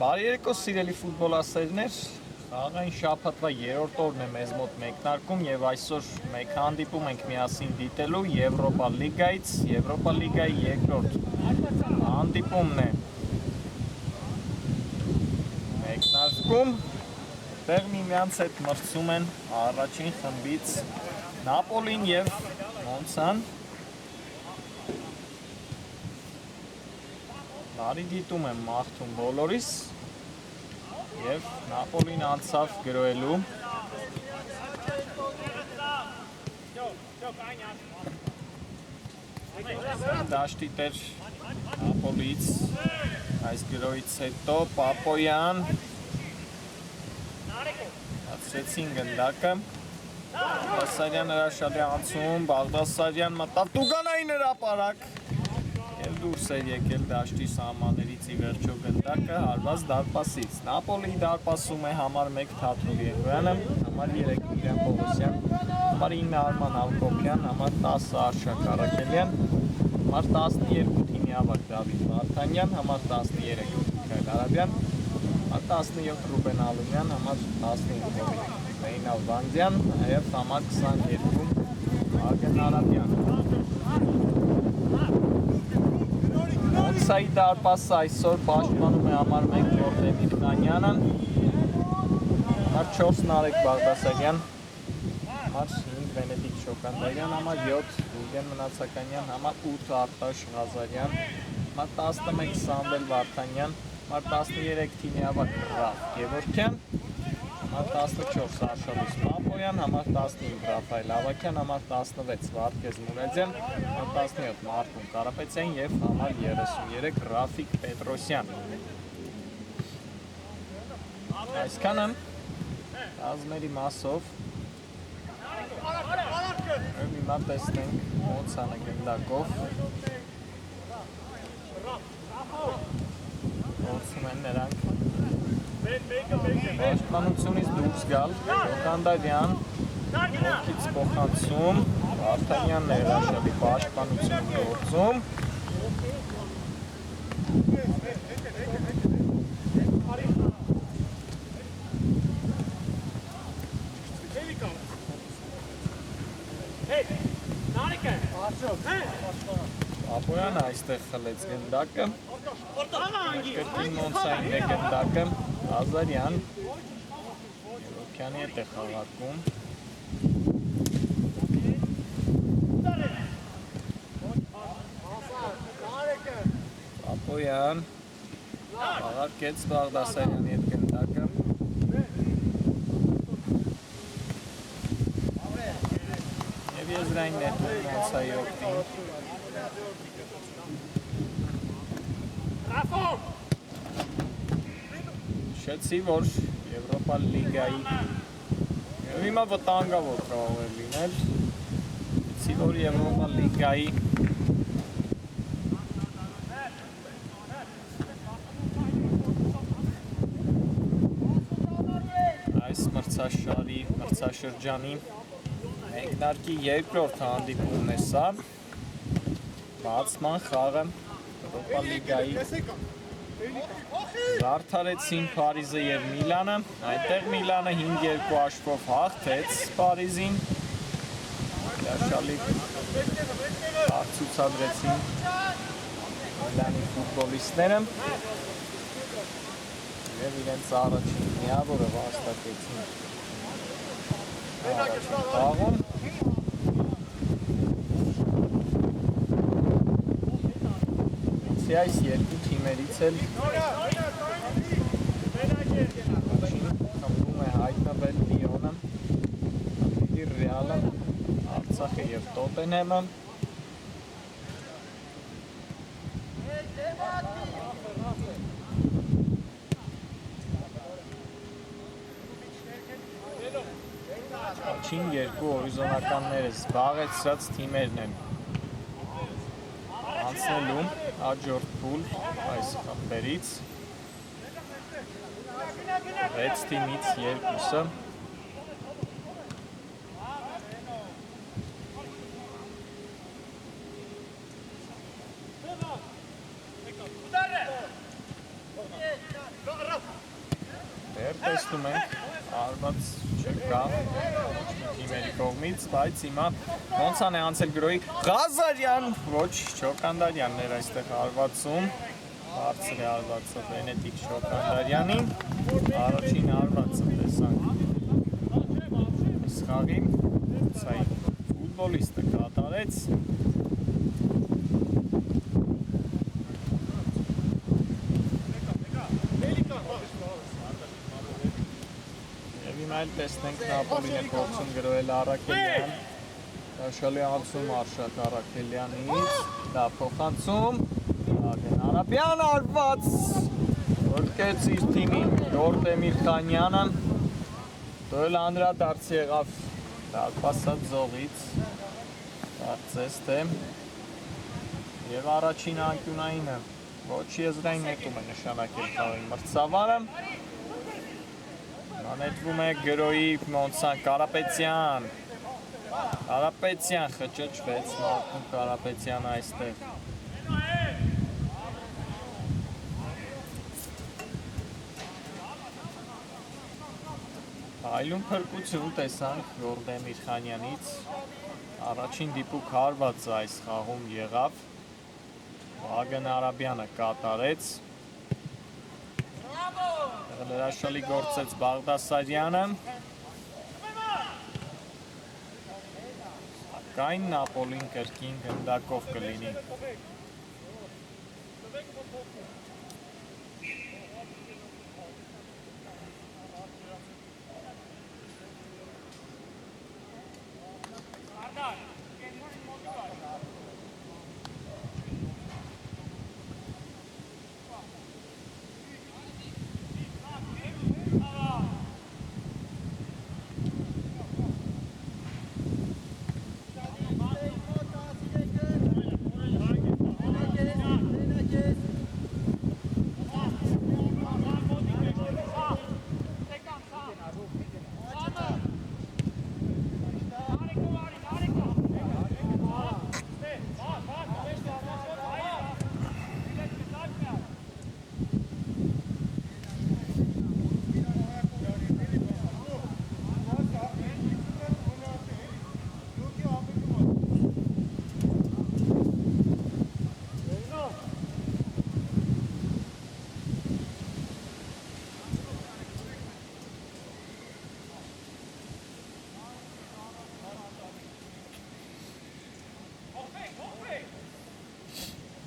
Բարի երեկո սիրելի ֆուտբոլասերներ, աղային շաբաթվա երրորդ օրն է մեզ մոտ մեկնարկում եւ այսօր մեկ հանդիպում ենք միասին դիտելու Եվրոպա լիգայից, Եվրոպա լիգայի երկրորդ հանդիպումն է մեկնարկում, տեղ միմյանց հետ մրցում են առաջին խմբից Նապոլին եւ Մոնցան։ Բարի դիտում եմ մաղթում բոլորիս և Նապոլին անցավ գրոելու դաշտի տեր Նապոլից այս գրոյից հետո Պապոյան հացրեցին գնդակը Բաղդասարյան հրաշալի անցում, Բաղդասարյան մտավ Տուգանայի հրապարակ և դուրս էր եկել դաշտի սահմաններից ի վերջո գնդակը հարված դարպասից։ Նապոլիի դարպասում է համար 1 Թաթուլ Երոյանը, համար 3 Միլյան Պողոսյան, համար 9 Արման Հակոբյան, համար 10 Արշակ Արաքելյան, համար 12 Թիմիավակ Դավիթ Վարդանյան, համար 13 Միքայել Արաբյան, համար 17 Ռուբեն Ալումյան, համար 15 Ռեյնալ Վանդյան և համար 22 Արգեն Արաբյան։ Մոնցայի դարպասը այսօր պաշտպանում է համար 1 Նորդեմիր Խանյանը, համար 4 Նարեկ Բաղդասարյան, համար 5 Վենետիկ Շոկանդարյան, համար 7 Ուգեն Մնացականյան, համար 8 Արտաշ Ղազարյան, համար 11 Սամվել Վարդանյան, համար 13 Թիմիավակ Ռաֆ Գևորգյան, համար 14 Արշալույս Պապոյան, համար 15 Ռաֆայել Ավակյան, համար 16 Վարդգեզ Մուրադյան, համար 17 Մարտուն Կարապետյան և համար 33 Ռաֆիկ Պետրոսյան։ Այսքանը ռազմերի մասով հիմա տեսնենք Մոնցանը գնդակով փորձում են նրանք պաշտպանությունից դուրս գալ, Շոկանդարյան, ոտքից փոխանցում, Վարդանյանն է հրաշալի պաշտպանություն գործում։ Պապոյանը այստեղ խլեց գնդակը, կրկին Մոնցային է գնդակը, Ղազարյան, Գևորգյանի հետ է խաղարկում։ Պապոյան, խաղարկեց Բաղդասարյանի հետ գնդակը։ Եվ եզրային ներդրում Մոնցայի օգտին։ Շեցի, որ Եվրոպա լիգայի և հիմա վտանգավոր կարող է լինել, շեցի, որ Եվրոպա լիգայի այս մրցաշրջանի մեկնարկի երկրորդ հանդիպումն է սա, բացման խաղը Եվրոպա լիգայի Զարդարեցին Փարիզը և Միլանը, այնտեղ Միլանը 5-2 աշխով հաղթեց Փարիզին, հրաշալի ցուցադրեցին Միլանի ֆուտբոլիստները և իրենց առաջին միավորը վաստակեցին առաջին խաղում։ Այս երկու թիմերից էլ խմբում է հայտնվել Լիոնը, Ռեալը, Արցախը և Տոտենհեմը։ առաջին երկու հորիզոնականները զբաղեցրած թիմերն են անցնելու հաջորդ փուլ այս խմբերից 6 թիմից 2-ը տեսնում ենք արված չկա թիմերի կողմից, բայց հիմա ոնցան է անցել գրոյի Ղազարյան, ոչ Չոկանդարյանն էր այստեղ արվածում, բարձր է արվածը Վենետիկ Չոկանդարյանին, առաջին արվածը տեսանք այս խաղի, սայի ֆուտբոլիստը կատարեց, այլ տեսնենք Նապոլին է փորձում գրոել Արաքելյան, հաշալի անցում Արշակ Արաքելյանից, դա փոխանցում, Ագեն Արաբյան արված, որկեց իր թիմին Գորդ Էմիրխանյանը, դոյլ անդրադարձ եղավ դարպասած զողից, կարծես թե, և առաջին անկյունայինը, ոչ եզրային նետում է նշանակել խաղի մրցավարը, Անետվում է գրոյի մոնցան Կարապետյան խճճվեց Մարտուն Կարապետյան այստեղ Այլում փրկություն տեսանք Գորդ Էմիրխանյանից առաջին դիպուկ հարվածը այս խաղում եղավ Ագեն Արաբյանը կատարեց Հրաշալի գործեց Բաղդասարյանը Սակայն Նապոլին կրկին գնդակով կլինի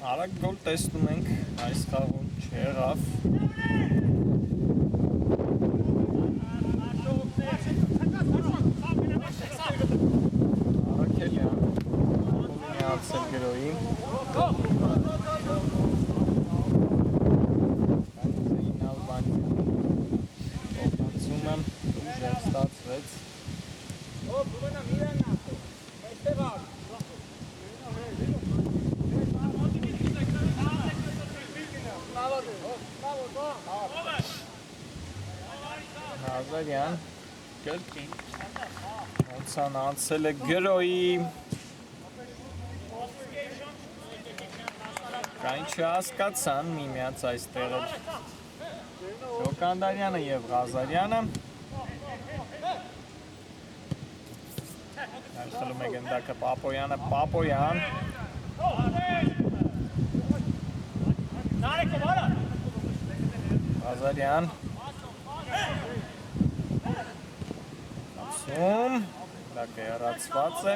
Արագ գոլ տեսնում ենք այս խաղում չեղավ Արաքելյան Նապոլին է անցել գրոյի Զեին Ալբանյան փոխանցումը ուժեղ ստացվեց Ղազարյան կրկին ոնցան անցել է գրոյի կայն չհասկացան միմյանց այստեղը Չոկանդարյանը և Ղազարյանը Խլում է գնդակը Պապոյանը Պապոյան Ղազարյան Դակը հեռացված է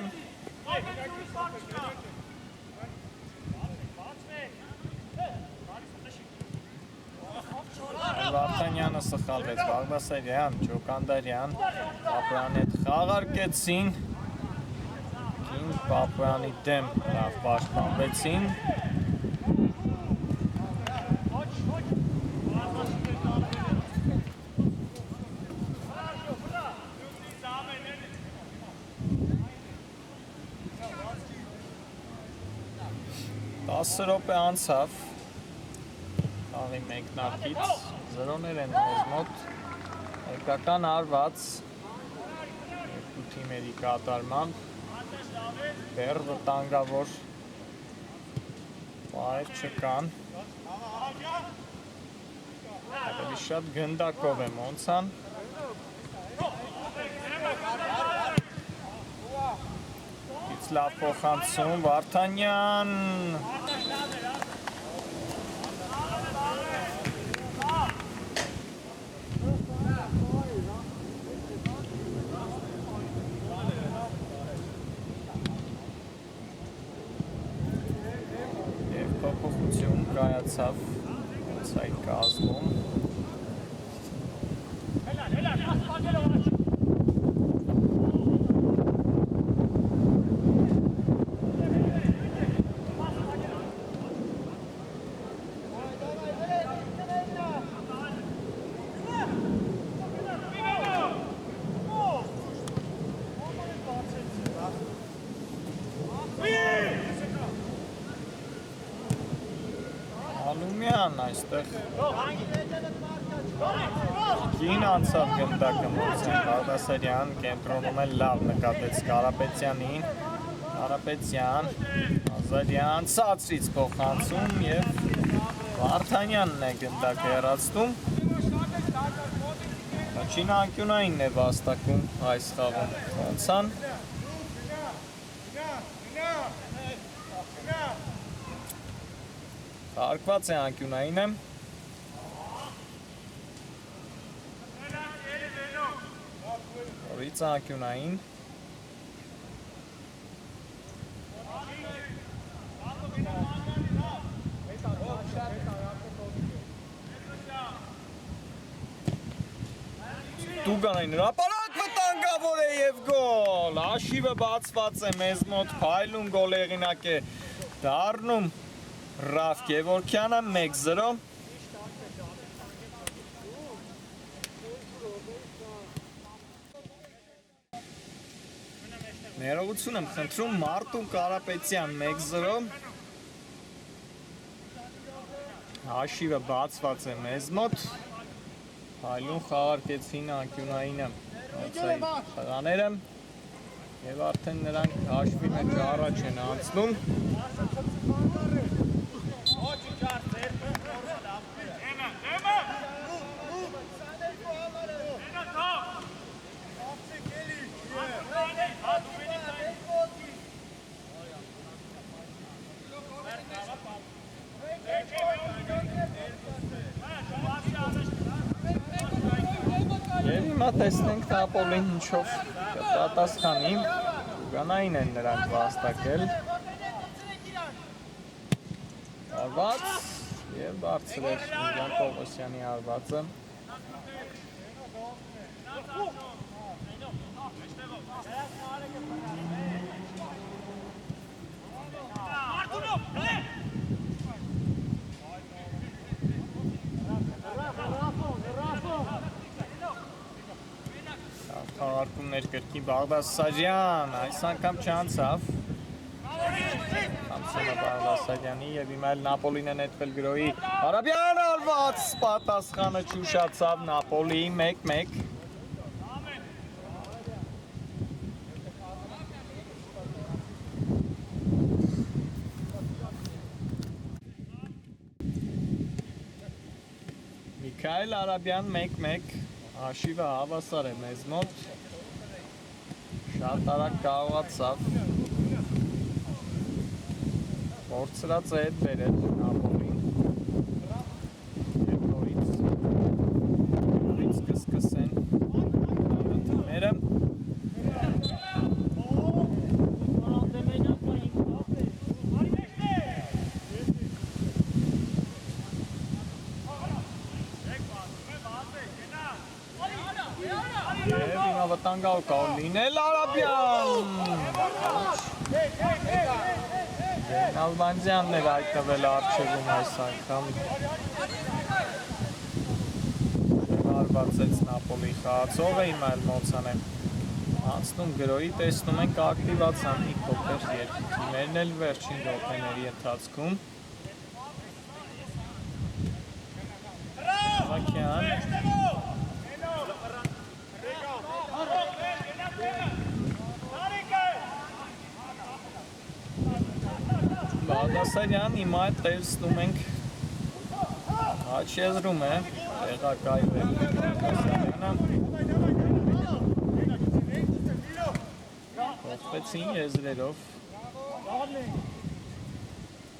Վարդանյանը սխալվեց Բաղդասարյան, Չոկանդարյան Պապոյանի հետ խաղարկեցին Կին Պապոյանի դեմ լավ պաշտպանվեցին 10 րոպե անցավ խաղի մեկնարկից 0-ներ են մեզ մոտ հայկական արված երկու թիմերի կատարմամբ դեռ վտանգավոր պահեր չկան ավելի շատ գնդակով է Մոնցան լավ փոխանցում Վարդանյան եւ փոփոխություն կայացավ այդ կազմում Ալումյան այստեղ կին անցավ գնդակը Մոնցան Բաղդասարյան կենտրոնում է լավ նկատեց Կարապետյանին Կարապետյան Ազարյան ցածրից փոխանցում եւ Վարդանյանն է գնդակը հեռացնում Առաջին անկյունայինն է վաստակում այս խաղում Մոնցան Արկված է անկյունայինը Որից անկյունային Տուգանային հրապարակ վտանգավոր է և գոլ Հաշիվը բացված է մեզ մոտ փայլուն գոլ հեղինակ է դառնում Ռաֆ Գևորգյանը 1-0 Ներողություն եմ խնդրում Մարտուն Կարապետյան 1-0 Հաշիվը բացված է մեզ մոտ Հայլուն խաղարկեցին անկյունայինը խաղաները և արդեն նրանք հաշվի մեջ առաջ են անցնում Եվ հիմա տեսնենք Նապոլին ինչով կպատասխանի Տուգանային են նրանք վաստակել Արված և բարձր էր Միլյան Պողոսյանի արվածը Խաղարկումներ կրկի Բաղդասարյան, այս անգամ չանցավ Համսոնը Բաղդասարյանի և հիմա էլ Նապոլին է նետվել գրոյի Հարաբյան արված պատասխանը չուշացավ Նապոլի 1-1 Միքայել Արաբյան 1-1 Հաշիվը հավասար է մեզ մոտ Շատ արագ կարողացավ Փորձրած է հետ բերել Նապոլին Եվ նորից կսկսեն թիմերը Եվ հիմա վտանգավոր կարող լինել Արաբյան Ալբանդյանն էր հայտնվել առջևում այս անգամ Արվածեց Նապոլի խաղացողը հիմա էլ Մոնցան է անցնում գրոյի տեսնում ենք ակտիվացան մի փոքր երկու թիմերն էլ վերջին րոպեների ընթացքում Բաղդասարյան, հիմա այդ տեսնում ենք աչ եզրում է, տեղակայվել Բաղդասարյանը Հողվեցին եզրերով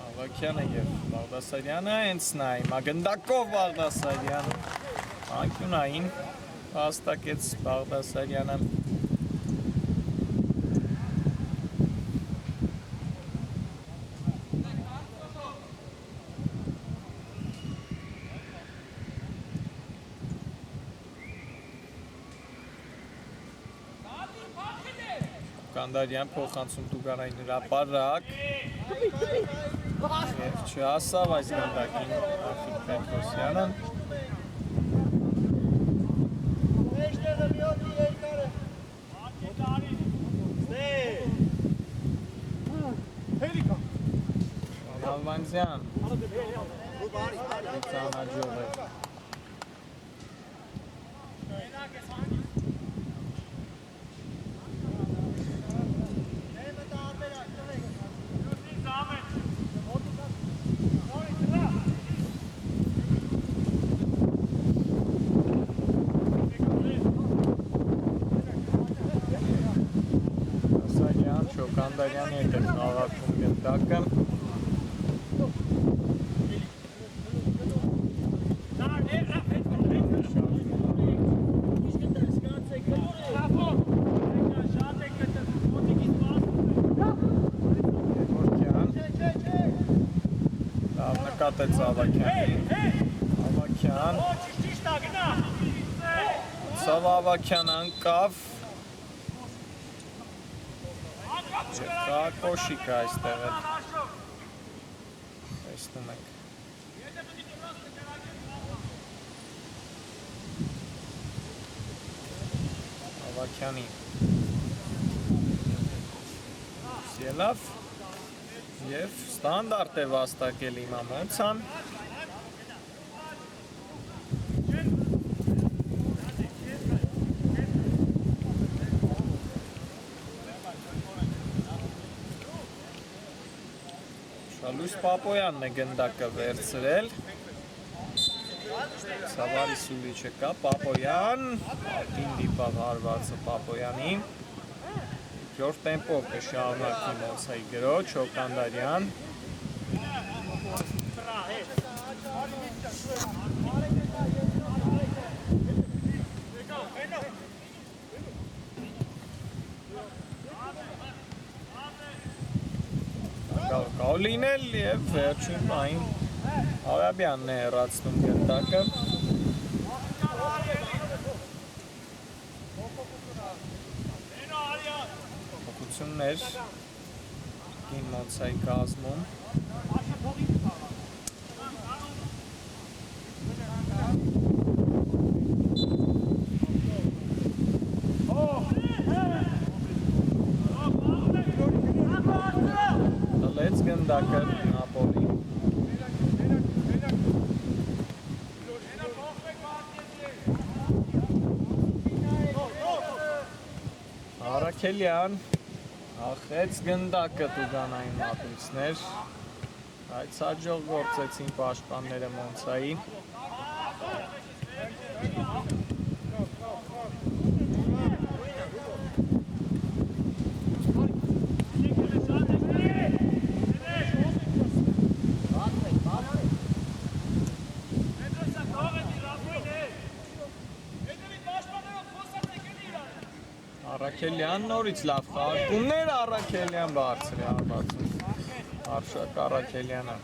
Ավակյանը և Բաղդասարյանը հենց նա հիմա գնդակով Բաղդասարյան անկյունային հաստակեց Բաղդասարյանը Կանդարյան փոխանցում Տուգանային հրապարակ և չհասավ այս գնդակին Ախիկ Պետրոսյանը Ալվանձյան ծանաջող է Կանդարյանի հետ է խաղացում գնդակը լավ նկատեց Ավակյանին Ավակյան Սավ Ավակյան անկավ Կա կոշիկ է այստեղ էլ տեսնում եք Ավակյանի Սիելավ և ստանդարտ է վաստակել հիմա Մոնցան Լույս Պապոյանն է գնդակը վերցրել Սավարի Սուլիչը կա Պապոյան Արտին դիպավ հարվածը Պապոյանի Յոր տեմպով կշարունակի Մոնցայի գրոչ Հոկանդարյան Կավ լինել և վերջին պահին Արաբյանն է հեռացնում գնդակը Հոգություններ Կին Մոնցայի կազմում Let's գնդակը Նապոլի Արաքելյան ախեց գնդակը Տուգանային մատույցներ Այդ հաջող գործեցին պաշտպանները Մոնցայի Արաքելյան նորից լավ խաղարկումներ Արաքելյան բարձր է հարվածում Արշակ Արաքելյանը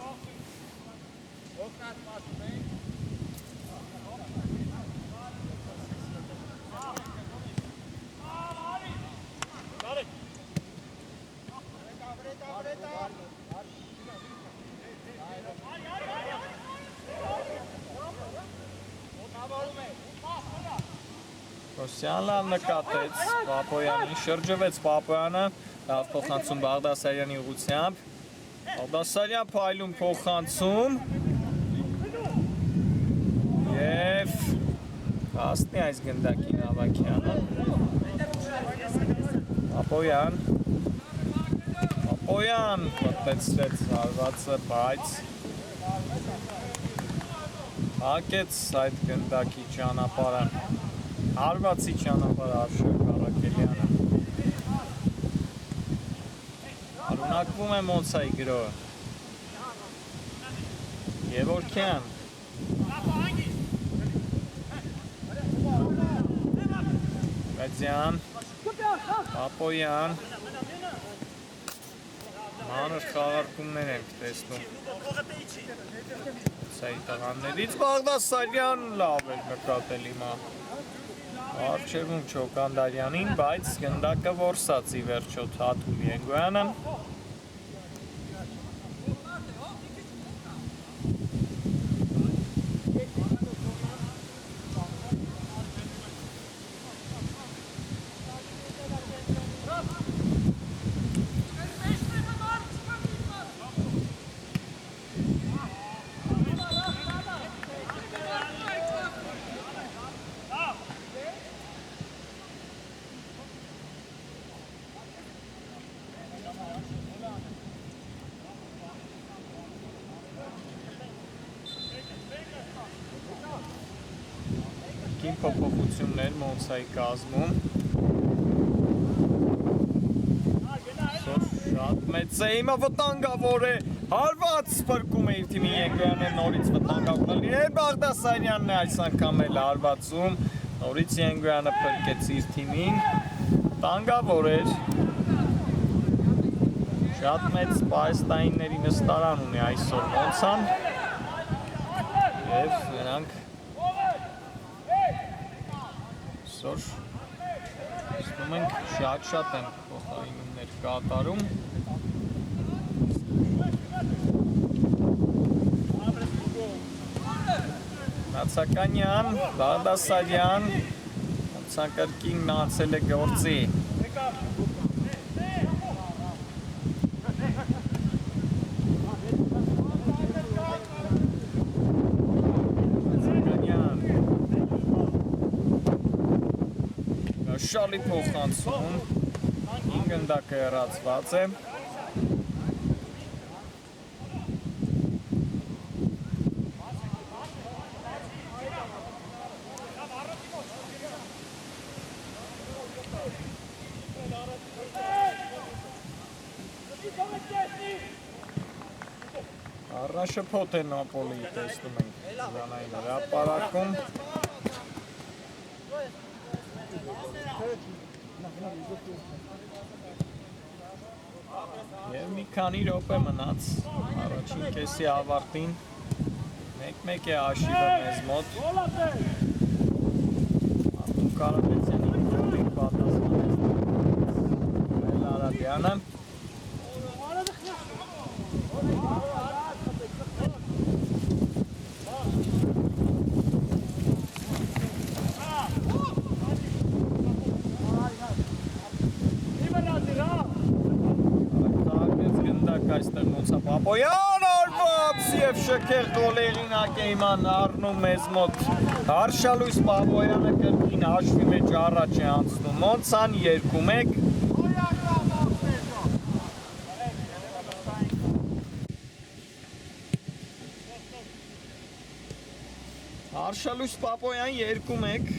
Ռոսյան լավ նկատեց Պապոյանին, շրջվեց Պապոյանը, լավ փոխանցում Բաղդասարյանի ուղղությամբ Բաղդասարյան փայլում փոխանցում և հասնի այս գնդակին Ավակյանը Պապոյան Պապոյան պտեցրեց հարվածը, բայց հակեց այդ գնդակի ճանապարհը, հարվածի ճանապարհը Արշակ Առաքելյանը։ Արունակվում է Մոնցայի գրոհը։ Գևորգյան Մեծյան Պապոյան մանր խաղարկումներ ենք տեսնում Մոնցայի տղաներից Բաղդասարյան լավ էր նկատել հիմա առջևում Չոկանդարյանին, բայց գնդակը որսաց ի վերջո Թաթուլ Ենգոյանը Կին փոփոխություններ Մոնցայի կազմում շատ մեծ է, հիմա վտանգավոր է, հարված փրկում է իր թիմի Ենգոյանը, նորից վտանգավոր լինել, Բաղդասարյանն է այս անգամ էլ հարվածում, նորից Ենգոյանը փրկեց իր թիմին, վտանգավոր էր, շատ մեծ պահեստայինների նստարան ունի այսօր Մոնցան և նրանք այսօր ստում ենք շատ են փոխարինումներ կատարում Նացականյան, Բաղդասարյան Մոնցակրկին նացել է գործի Շալի փոխանցում, գնդակը հեռացված է Առնաշփոթ է Նապոլիի տեսնում ենք զանային հրապարակում Եվ մի քանի րոպե մնաց առաջին կեսի ավարտին 1-1 է հաշիվը մեզ մոտ Արտուր Կարապետյանի գոլին պատասխանեց Արաբյանը այստեղ Մոնցա Պապոյան արվապս և շքեղ գոլերինակ է իման առնում մեզ մոտ Հարշալույս Պապոյանը կրկին հաշվի մեջ առաջ է անցնում Մոնցան 2-1 Հարշալույս Պապոյան 2-1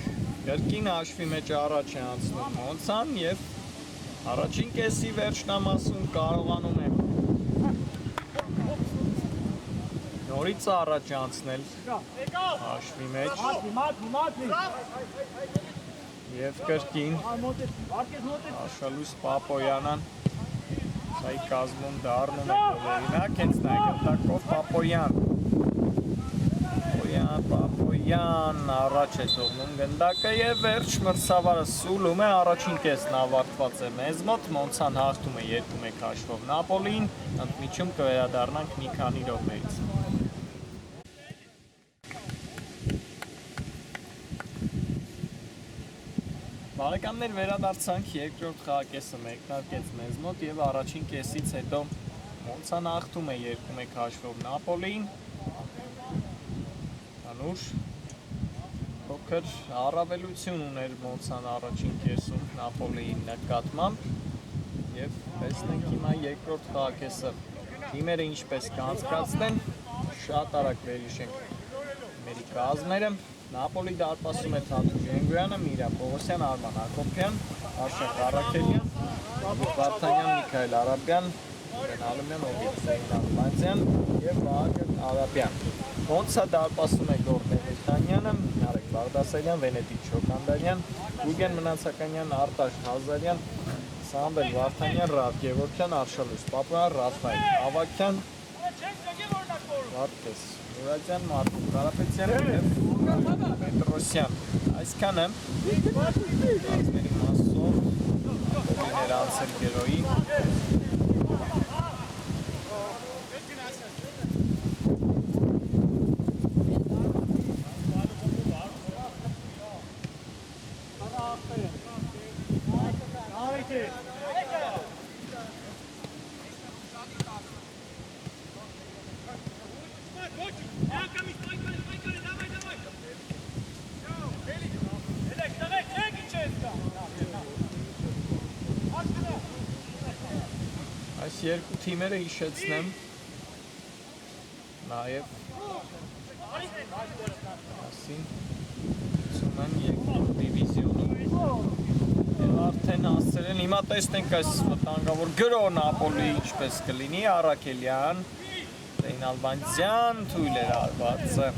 կրկին հաշվի մեջ առաջ է անցնում Մոնցան և առաջին կեսի վերջնամասում կարողանում է Նորից առաջ անցնել հաշվի մեջ և կրկին Հարշալույս Պապոյանն սայի կազմում դառնում է գոլերինակ հենց նա է գնդակով Պապոյան առաջ է թողնում գնդակը և վերջ մրցավարը սուլում է առաջին կեսն ավարտված է մեզ մոտ Մոնցան հաղթում է 2-1 հաշվով Նապոլիին ընդմիջում կվերադառնանք մի քանի րոպեից Բարեկամներ վերադարձանք երկրորդ խաղակեսը մեկնարկեց մեզ մոտ և առաջին կեսից հետո Մոնցան հաղթում է 2-1 հաշվով Նապոլիին Անուշ փոքր առավելություն ուներ Մոնցան առաջին կեսում Նապոլիի նկատմամբ Եվ տեսնենք հիմա երկրորդ խաղակեսը թիմերը ինչպես կանցկացնեն, շատ արագ վերհիշենք մերի կազմերը, Նապոլի դարպասում է Թաթուլ Ժենգոյանը, Միրա Պողոսյան, Արման Հակոբյան, Արշակ Առաքելյան, Վարդանյան, Միքայել Արաբյան, Ուրեն Ալումյան, Օգիտ Զեյնալբանդյան և Վահագն Արաբյան։ Հոնցա դարպասում է Գորգ Մելիքանյանը, Նարեկ Բաղդասարյան, Վենետիկ Շոկանդարյան, Գուրգեն Մնացականյան, Արտաշ Նազարյան, Սամվել Վարդանյան, Ռաֆ Գևորգյան, Արշալույս Պապյան, Ռաֆայել Ավակյան, Վարդգես Մուրադյան, Մարտին Կարապետյան և Պետրոսյան։ Այսքանը ազգերի մասով կոմիներ անցել գերոյի։ Այս երկու թիմերը հիշեցնեմ նաև ասին ցում են երկրորդ դիվիզիոնում և արդեն հասցրել են հիմա տեսնենք այս վտանգավոր գրո Նապոլի ինչպես կլինի Առաքելյան, Զեյնալբանդյան թույլ էր արվածը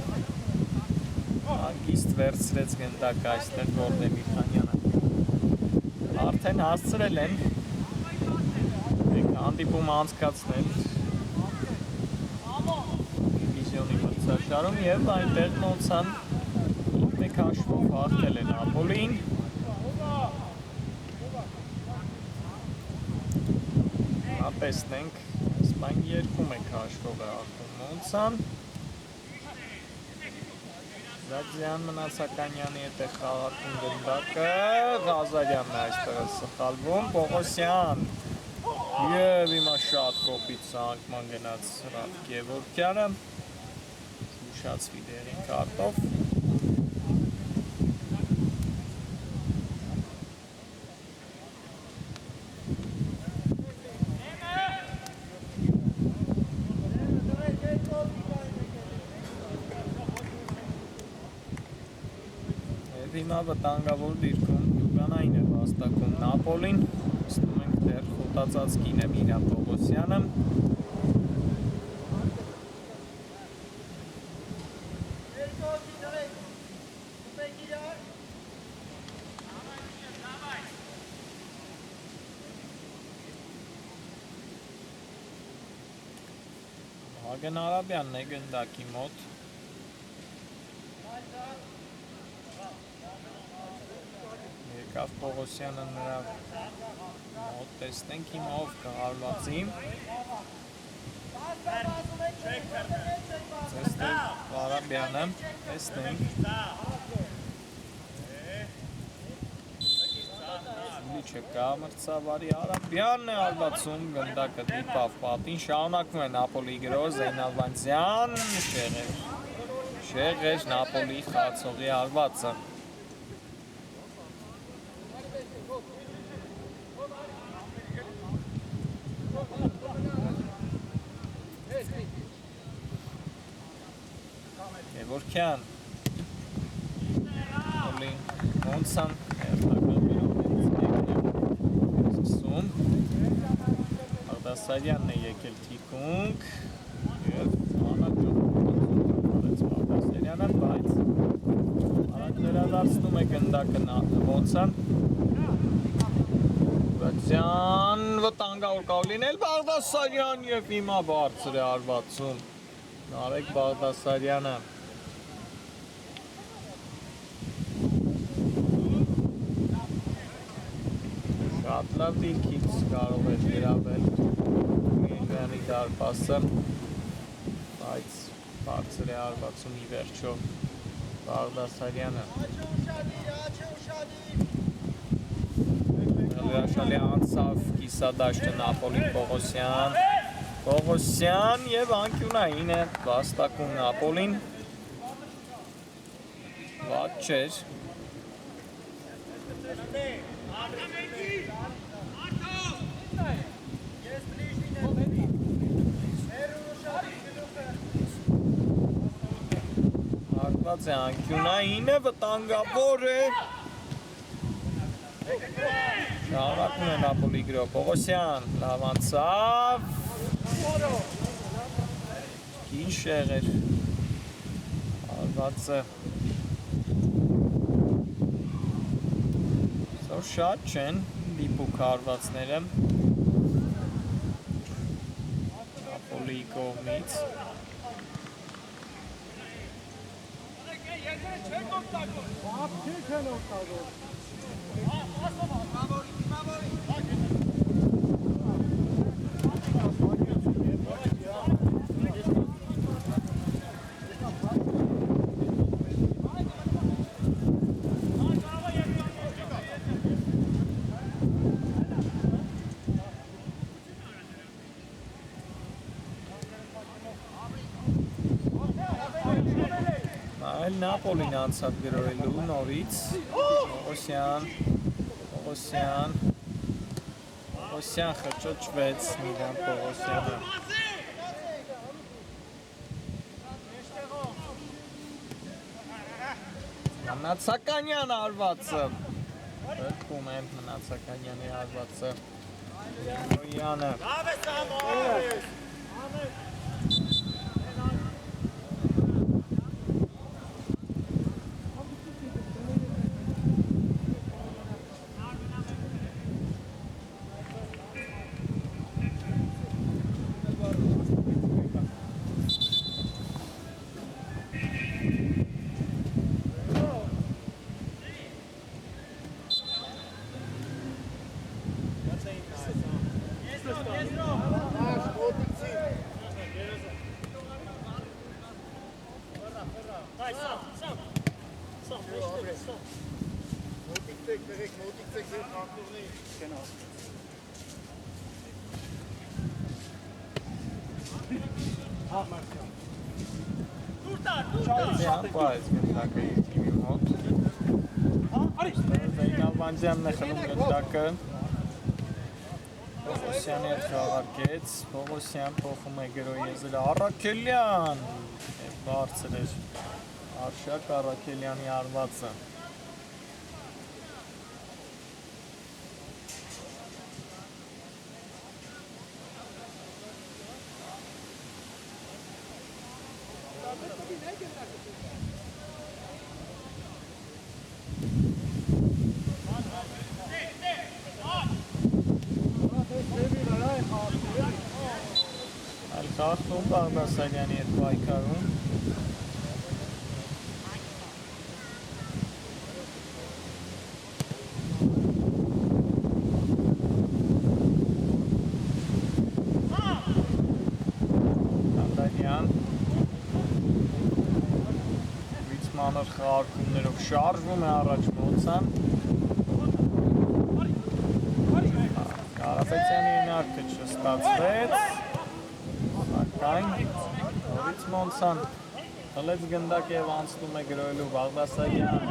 հանգիստ վերցրեց գնդակը այստեղ Գորգ Մելիքանյանը արդեն հասցրել են հանդիպում անցկացնել դիվիզիոնի մրցաշարում և այնտեղ նոցան 1 հաշվով հաղթել է Նապոլին Նա տեսնենք Իսպան 2-1 հաշվով է հաղթում Մոնցան Զագզյան Մնացականյանի հետ է խաղարկում գնդակը Ղազարյանն է այստեղ սխալվում Պողոսյան Եվ հիմա շատ կոպիտ ցանկման գնաց Ռաֆ Գևորգյանը զուշացվի դերին կարտով Եվ հիմա վտանգավոր դիրքում Դուգանային է վաստակում Նապոլին ստում ենք դեռ խոտածածկին է Միրա Պողոսյանը Վահագն Արաբյանն է գնդակի մոտ Եկավ Պողոսյանը նրա մոտ տեսնենք հիմա ով կհարվածի Տեսնենք Արաբյանը տեսնենք Զուլի չկա մրցավարի Արաբյանն է հարվածում գնդակը դիպավ պատին շարունակվում է Նապոլի գրո Զեյնալբանդյան շեղեր Նապոլի խաղացողի հարվածը Գևորգյան Մոնցան Բաղդասարյանն է եկել թիկունք և Բաղդասարյանը, բայց արագ վերադարձնում է գնդակը Մոնցան Ուրացյան վտանգավոր կարող լինել Բաղդասարյան և հիմա բարձր է հարվածում Նարեկ Բաղդասարյանը Շատ լավ դիրքից կարող է գրավել Ժենգոյանի դարպասը բայց բարձր է հարվածում ի վերջո Բաղդասարյանը Հրաշալի անցավ կիսադաշտը Նապոլի Պողոսյան և անկյունային է վաստակում Նապոլին վատ չէր Հարված է անկյունայինը, վտանգավոր է։ Շարունակում է Նապոլի գրող Պողոսյան, լավ անցավ։ Ինչ եղեր հարվածը։ Սա շատ չեն դիպուկ հարվածները Նապոլիի կողմից։ Այլ Նապոլին անցավ գրոյելու նորից, Պողոսյան խճճվեց Միլան Պողոսյանը։ Մնացականյան հարվածը, բրկում են Մնացականյանի հարվածը, Գրոյանը։ Պայս գնդակը իր թիմի մոտ։ Զայնալվանջյանն է խլում գնդակը։ Պողոսյանի հետ խաղարկեց, Պողոսյան փոխում է գրոյի եզրը, Առաքելյան, բարձր էր Արշակ Առաքելյանի հարվածը։ Այլ խաղում Բաղդասարյանի հետ պայքարում։ Կանդանյան Վիցմանր խաղարկումներով շարժվում է առաջ Մոցան։ Կարապետյանի հնարքը չստացվեց, սակայն նորից Մոնցան խլեց գնդակ և անցնում է գրոյելու Բաղդասարյան։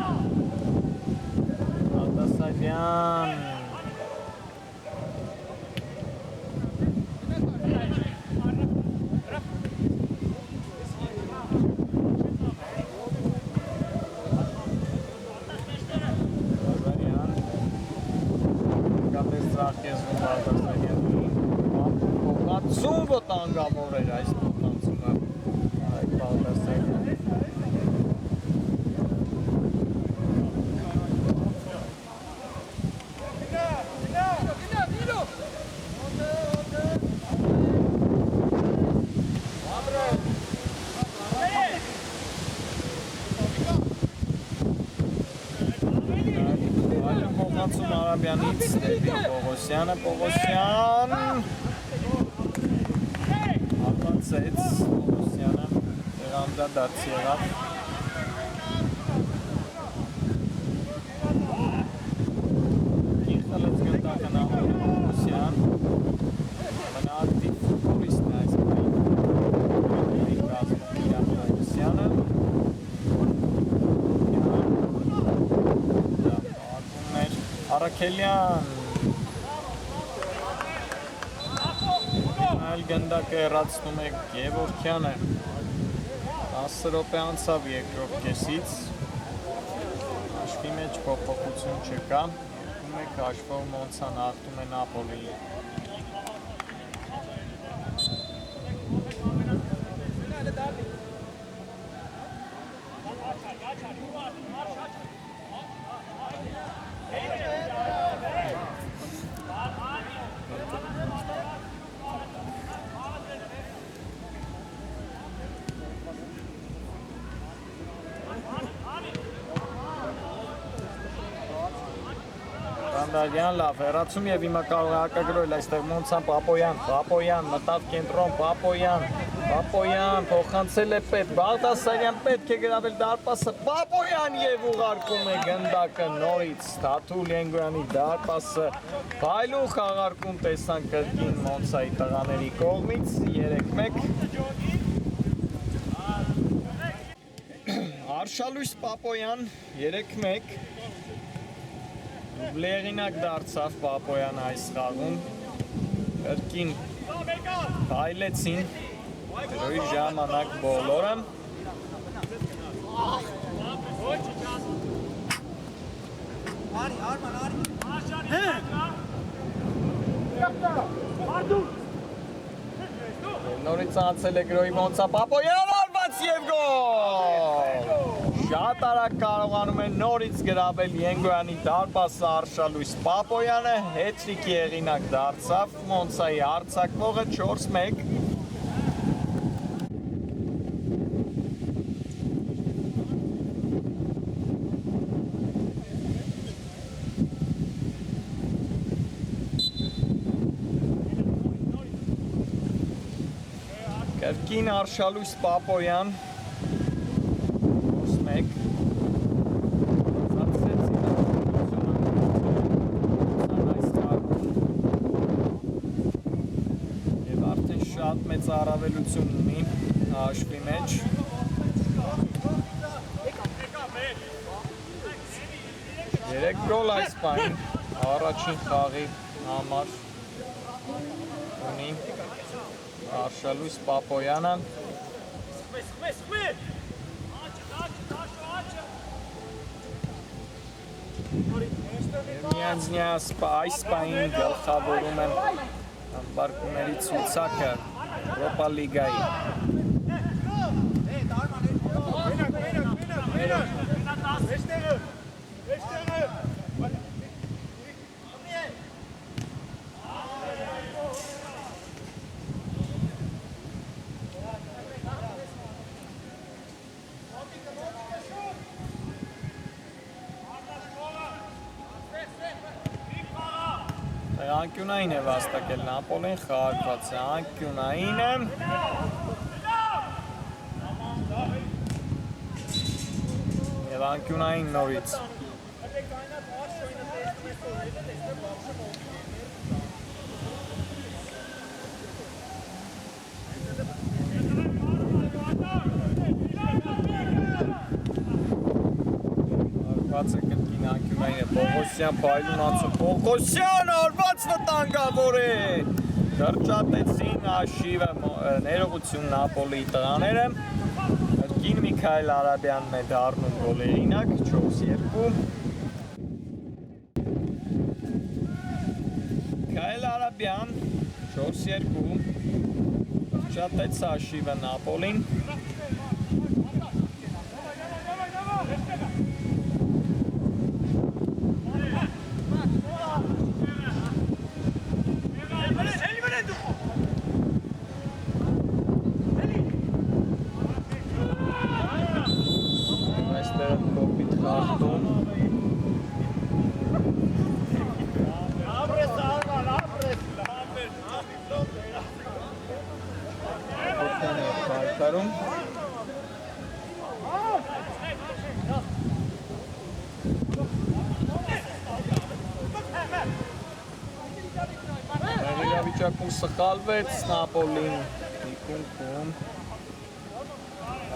Ծում վտանգավոր էր այս փոխանցումը Արեգ Բաղդասարյանը։ Այլ փոխանցում Արաբյանից դեպի Պողոսյան Սեց Պողոսյանը դերանդադարձ եղավ։ Կին խլեց գնդակը Նապոլի Պողոսյան, ամենաակտիվ ֆուտբոլիստն է այս պահին Պողոսյանը։ Առաքելյան գնդակը հեռացնում է Գևորգյանը 10 րոպե անցավ երկրորդ կեսից Աշվի մեջ փոփոխություն չկա 2-1 հաշվով Մոնցան հաղթում է Նապոլիին Անդարյան լավ, հեռացում և հիմա կարող է հակագրոյլ այստեղ Մոնցան Պապոյան, մտավ կենտրոն, Պապոյան, փոխանցել է պետ, Բաղդասարյան պետք է գրավել դարպասը, Պապոյան և ուղարկում է գնդակը նորից, Թաթուլ Լենգոյանի դարպասը, փայլուն խաղարկում տեսան կրկին Մոնցայի տղաների կողմից, 3-1, Արշալույս Պապոյան, 3-1, Լեղինակ դարձավ Պապոյան այս խաղում, կրկին փայլեցին, դրոյի ժամանակ բոլորը, նորից անցել է գրոյի Մոնցա Պապոյան, արված և գոլ! Շատ արագ կարողանում է նորից գրավել Ենգոյանի դարպասը Արշալույս Պապոյանը, հետրիկի հեղինակ դարձավ, Մոնցայի արձակվողը 4-1 Կրկին Արշալույս Պապոյան Շատ մեծ առավելություն ունի հաշվի մեջ Երեք գոլ այս պայն առաջին խաղի համար ունի Արշալույս Պապոյանը Միանձնյա այս պայն գլխավորում եմ Ամբարկումների ցուցակը Եվրոպա լիգայի Անկյունային է վաստակել Նապոլին, խաղարկված է անկյունային է և անկյունային նորից Արված է կրկին անկյունային է Պողոսյան պայլուն անցում Պողոսյան արված վտանգավոր է Կրճատեցին աշիվը ներողություն Նապոլիի տղաները Կրկին Միքայել Արաբյանն է դառնում գոլերինակ 4-2 Միքայել Արաբյան 4-2 Կրճատեց աշիվը Նապոլին Վիճակում սխալվեց Նապոլին դիկունքում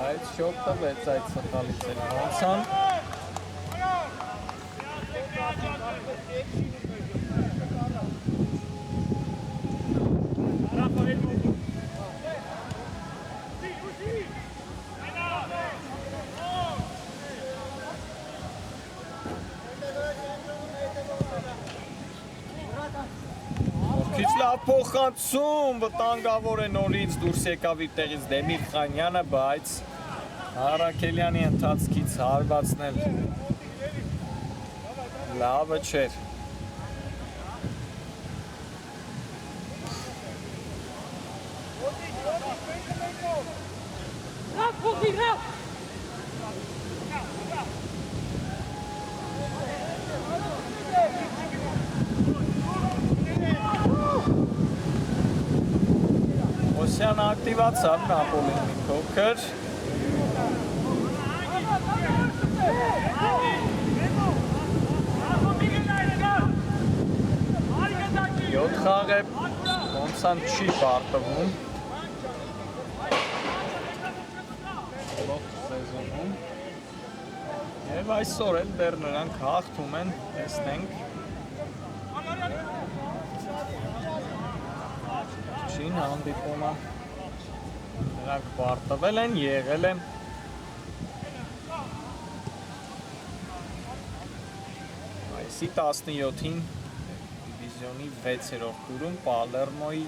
Այդ շոկ տվեց այդ սխալից էլ Մոնցան լավ փոխանցում, վտանգավոր է նորից դուրս եկավ իր տեղից Դեմիր Խանյանը, բայց Արաքելյանի ընթացքից հարվածնել լավը չէր։ Օսյանը ակտիվացավ Նապոլին մի փոքր։ Յոթ խաղ է, Մոնցան չի պարտվում սեզոնում և այսօր էլ դեռ նրանք հաղթում են, տեսնենք Չին հանդիպումը նրանք պարտվել են, եղել են այսի 17-ին դիվիզիոնի 6-րդ տուրում Պալերմոյի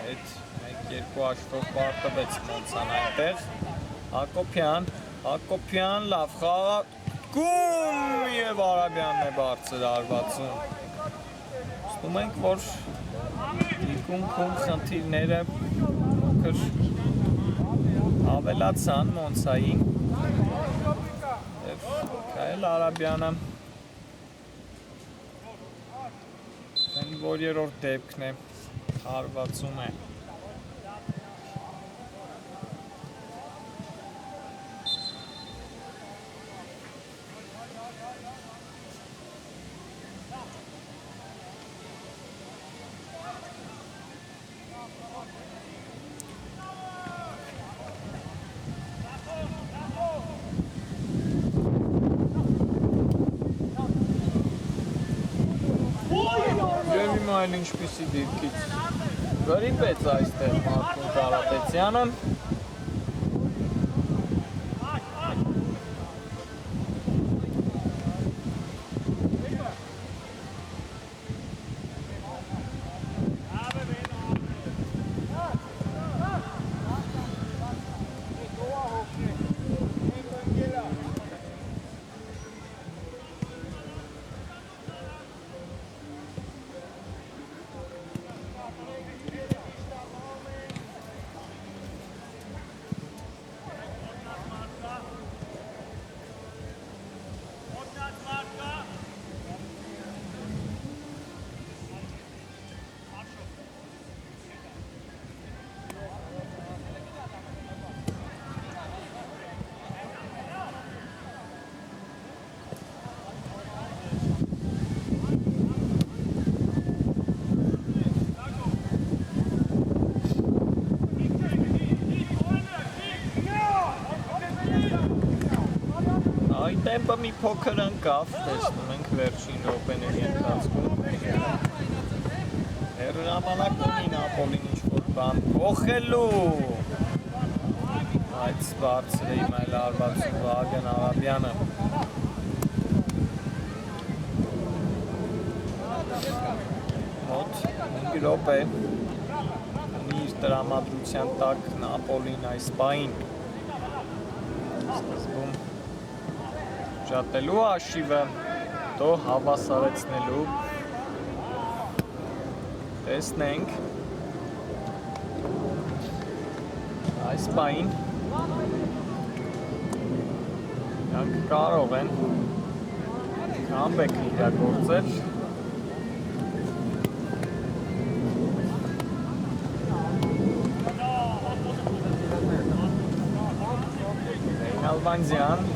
հետ 1-2 աշխով պարտվեց Մոնցան այնտեղ Հակոբյան լավ խաղարկում և Արաբյանն է բարձր արվածում ստում ենք, որ դիկունքում խնդիրները փոքր ավելացան Մոնցային և Քայլ Արաբյանը որ երրորդ դեպքն է հարվածում է այլ ինչպիսի դիրքից գրիպեց այստեղ Մարտին Կարապետյանը Տեմպը մի փոքր ընկավ, տեսնում ենք վերջին րոպեների ընթացքում ժամանակ ունի Նապոլին ինչ-որ բան փոխելու բայց բարձր է իմ այլ արվածում Վահագն Արաբյանը մոտ 5 րոպե ունի իր տրամադրության տակ Նապոլին այս պահին սկզբում Շատելու աշիվը, դո հավասարեցնելու, տեսնենք, այս պահին, նրանք կարող են կամբեք իրագործել, Ալվանզյան,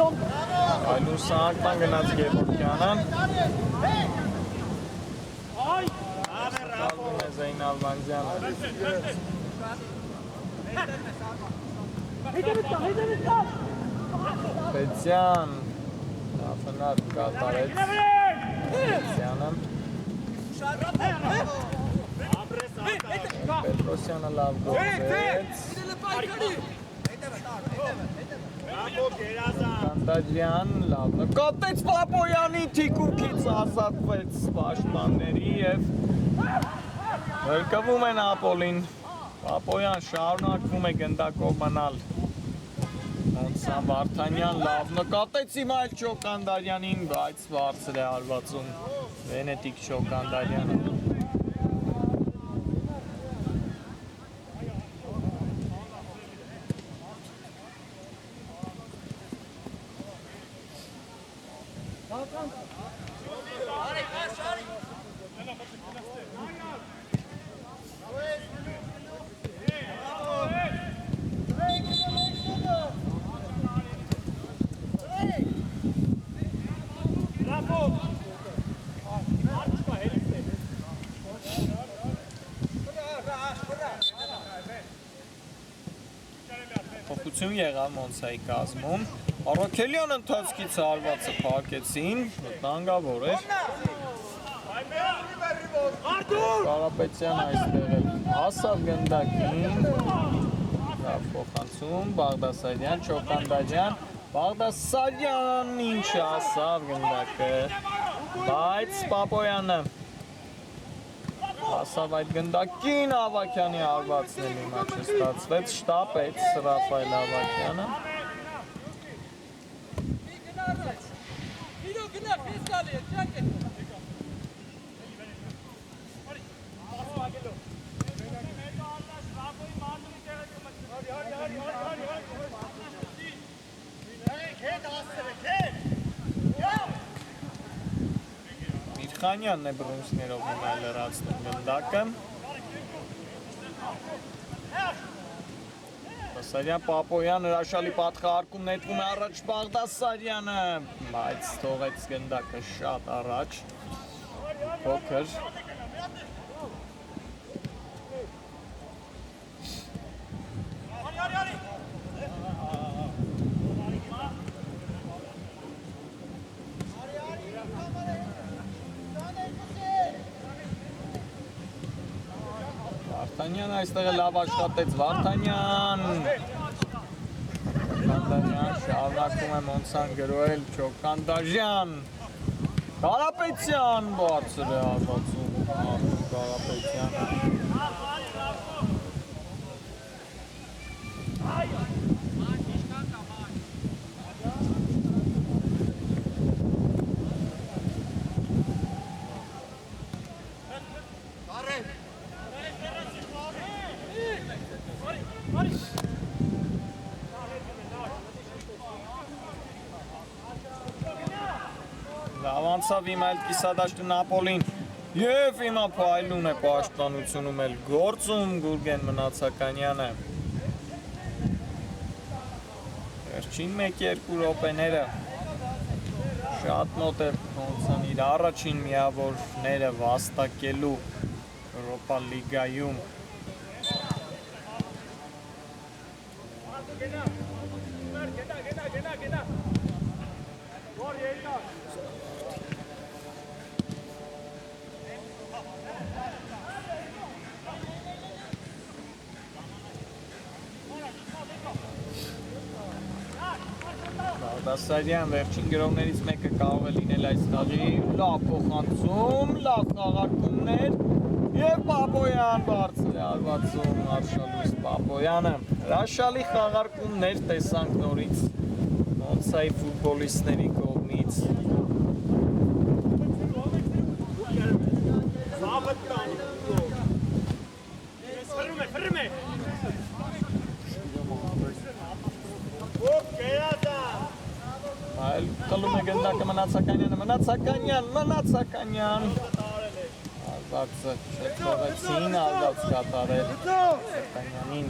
Այլուն սահակտան գնաց Գևորգյանը Կալվում է Զեյն Ալվանզյանը Պետյան Լավնար կատարեց Պետյանը Պետրոսյանը լավ գործեց Չոկանդաջյան, լավ նկատեց Պապոյանի թիկունքից ազատվեց պաշտպանների և հրկվում է Նապոլին, Պապոյան շարունակվում է գնդակով մնալ, Մոնսան Վարդանյան լավ նկատեց Իմայել Չոկանդաջյանին, բայց բարձր է հարվածում Վենետիկ Չոկանդաջյանը։ Փոխություն եղավ Մոնսայի կազմում, Առաքելյան ընթացքից հարվածը փակեցին, վտանգավոր էր։ Կարապետյան այստեղ էլ հասավ գնդակին, լավ փոխանցում, Բաղդասարյան, Չոկանդաջյան, Բաղդասարյան ինչ հասավ գնդակը, բայց Պապոյանը հասավ այդ գնդակին Ավակյանի հարվածնելի մաչը ստացվեց, շտապեց Ռաֆայել Ավակյանը։ Միրխանյանն է բռունցքներով հիմա լրացնում գնդակը։ Բաղդասարյան Պապոյան հրաշալի պատխահարկում նետվում է առաջ Բաղդասարյանը, բայց թողեց գնդակը շատ առաջ, փոքր։ Վարդանյան այստեղ է լավ աշխատեց, Վարդանյան, շարունակում է Մոնսան գրոել, Չոկանդաջյան, Կարապետյան, բարձր է հարվածում Արտուր Կարապետյանը։ Լավ անցավ Իմայել կիսադաշտը Նապոլին և հիմա փայլուն է պաշտպանությունում էլ գործում Գուրգեն Մնացականյանը։ Վերջին 1-2 րոպեները շատ մոտ է Մոնսան իր առաջին միավորները վաստակելու Եվրոպա լիգայում։ Բաղդասարյան վերջին գրողներից մեկը կարող է լինել այս խաղի, լավ փոխանցում, լավ խաղարկումներ և Պապոյան բարձր է հարվածում Արշալույս Պապոյանը։ Հրաշալի խաղարկումներ տեսանք նորից Մոնսայի ֆուտբոլիստների կողմից։ Այլ տլում է գնդակը Մնացականյան, Ազարցը չթողեցին ազարց կատարել Մնացականյանին։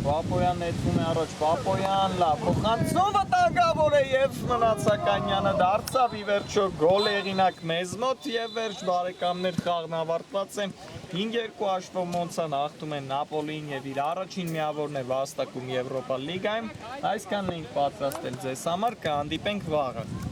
Պապոյան նետվում է առաջ, Պապոյան լավ փոխանցում վտանգավոր է և Մնացակanyանը դարձավ ի վերջո գոլ հեղինակ մեզ մոտ և վերջ բարեկամներ խաղն ավարտված է 5-2 հաշվով Մոնսան հաղթում է Նապոլին և իր առաջին միավորն է վաստակում Եվրոպա լիգայում, այսքանն էինք պատրաստել ձեզ համար, կհանդիպենք վաղը։